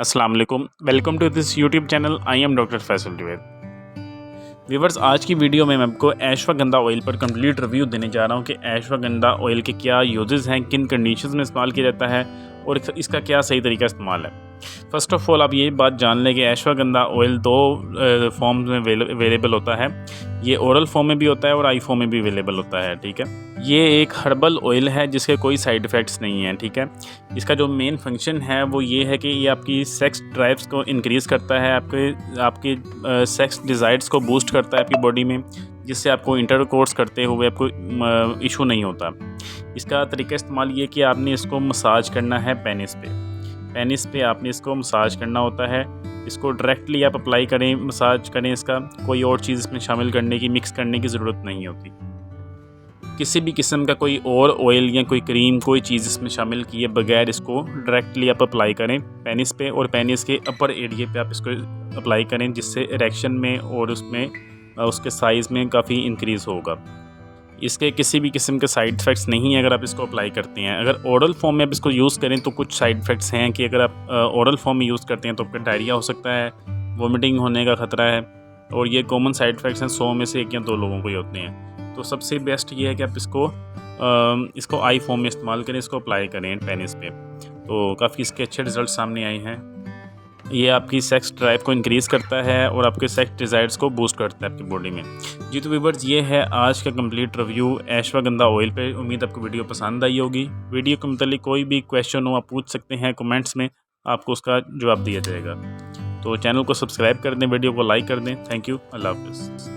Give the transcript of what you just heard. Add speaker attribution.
Speaker 1: अस्सलाम वालेकुम, welcome to this YouTube channel. I am doctor Faisal Zubair. Viewers, आज की वीडियो में मैं आपको अश्वगंधा ऑयल पर कंप्लीट रिव्यू देने जा रहा हूँ कि अश्वगंधा ऑयल के क्या यूजेस हैं, किन कंडीशंस में इस्तेमाल किया जाता है और इसका क्या सही तरीका इस्तेमाल है। फ़र्स्ट ऑफ़ ऑल आप ये बात जान लें कि अश्वगंधा ऑयल दो फॉर्म में अवेलेबल होता है। ये ओरल फॉर्म में भी होता है और आई फॉर्म में भी अवेलेबल होता है। ठीक है, ये एक हर्बल ऑयल है जिसके कोई साइड इफ़ेक्ट्स नहीं हैं। ठीक है, इसका जो मेन फंक्शन है वो ये है कि ये आपकी सेक्स ड्राइव्स को इंक्रीज़ करता है, आपके सेक्स डिज़ायर्स को बूस्ट करता है आपकी बॉडी में, जिससे आपको इंटरकोर्स करते हुए आपको इशू नहीं होता। इसका तरीका इस्तेमाल ये कि आपने इसको मसाज करना है पेनिस पे आपने इसको मसाज करना होता है। इसको डायरेक्टली आप अप्लाई करें, मसाज करें, इसका कोई और चीज़ इसमें शामिल करने की, मिक्स करने की ज़रूरत नहीं होती। किसी भी किस्म का कोई और ऑयल या कोई क्रीम, कोई चीज़ इसमें शामिल किए बगैर इसको डायरेक्टली आप अप्लाई करें पेनिस पे, और पेनिस के अपर एरिया पे आप इसको अप्लाई करें, जिससे इरेक्शन में और उसमें उसके साइज़ में काफ़ी इंक्रीज़ होगा। इसके किसी भी किस्म के साइड इफ़ेक्ट्स नहीं हैं अगर आप इसको अप्लाई करते हैं। अगर ओरल फॉर्म में आप इसको यूज़ करें तो कुछ साइड इफ़ेक्ट्स हैं कि अगर आप ओरल फॉर्म में यूज़ करते हैं तो आपका डायरिया हो सकता है, वोमिटिंग होने का ख़तरा है, और ये कॉमन साइड इफ़ेक्ट्स हैं, 100 में से 1 या 2 लोगों को ही होते हैं। तो सबसे बेस्ट ये है कि आप इसको आई फॉर्म में इस्तेमाल करें, इसको अप्लाई करें पेनिस पे। तो काफ़ी इसके अच्छे रिज़ल्ट सामने आए हैं। ये आपकी सेक्स ड्राइव को इंक्रीज़ करता है और आपके सेक्स डिज़ायर्स को बूस्ट करता है आपकी बॉडी में। जी तो व्यूअर्स, ये है आज का कंप्लीट रिव्यू अश्वगंधा ऑयल पे। उम्मीद आपको वीडियो पसंद आई होगी। वीडियो के मतलब कोई भी क्वेश्चन हो आप पूछ सकते हैं कमेंट्स में, आपको उसका जवाब दिया जाएगा। तो चैनल को सब्सक्राइब कर दें, वीडियो को लाइक कर दें। थैंक यू, अल्लाह हाफ़िज़।